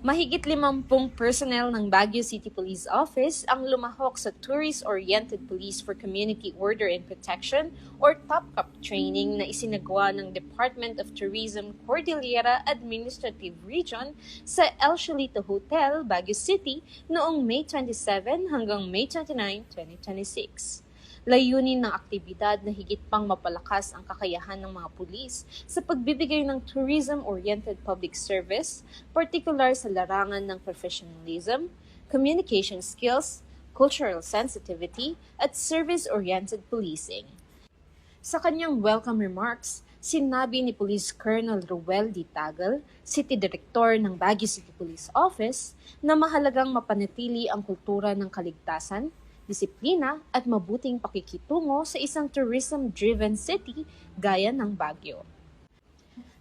Mahigit 50 personnel ng Baguio City Police Office ang lumahok sa Tourist-Oriented Police for Community Order and Protection or TOPCOP training na isinagawa ng Department of Tourism Cordillera Administrative Region sa El Cholito Hotel, Baguio City noong May 27 hanggang May 29, 2026. Layunin ng aktibidad na higit pang mapalakas ang kakayahan ng mga pulis sa pagbibigay ng tourism-oriented public service, partikular sa larangan ng professionalism, communication skills, cultural sensitivity, at service-oriented policing. Sa kanyang welcome remarks, sinabi ni Police Colonel Ruel D. Tagal, City Director ng Baguio City Police Office, na mahalagang mapanatili ang kultura ng kaligtasan, disiplina at mabuting pakikitungo sa isang tourism-driven city gaya ng Baguio.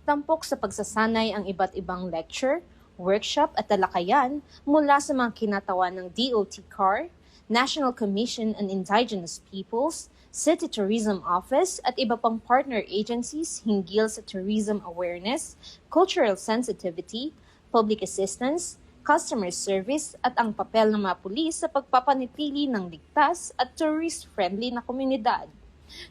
Tampok sa pagsasanay ang iba't ibang lecture, workshop at talakayan mula sa mga kinatawan ng DOT CAR, National Commission on Indigenous Peoples, City Tourism Office at iba pang partner agencies hinggil sa tourism awareness, cultural sensitivity, public assistance, customer service at ang papel ng mga pulis sa pagpapanatili ng ligtas at tourist-friendly na komunidad.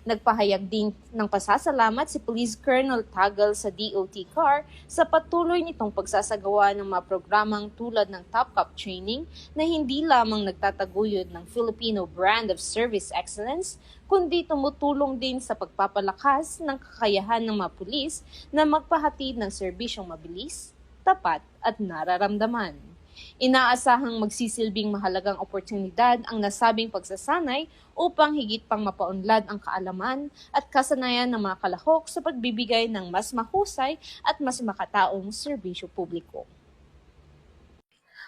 Nagpahayag din ng pasasalamat si Police Colonel Tagal sa DOT CAR sa patuloy nitong pagsasagawa ng mga programang tulad ng TOPCOP training na hindi lamang nagtataguyod ng Filipino brand of service excellence, kundi tumutulong din sa pagpapalakas ng kakayahan ng mga pulis na magpahatid ng serbisyong mabilis, tapat at nararamdaman. Inaasahang magsisilbing mahalagang oportunidad ang nasabing pagsasanay upang higit pang mapaunlad ang kaalaman at kasanayan ng mga kalahok sa pagbibigay ng mas mahusay at mas makataong serbisyo publiko.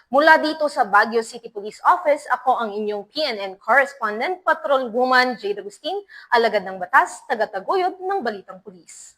Mula dito sa Baguio City Police Office, ako ang inyong PNN correspondent, Patrolwoman Jade Agustin, alagad ng batas, tagataguyod ng Balitang Pulis.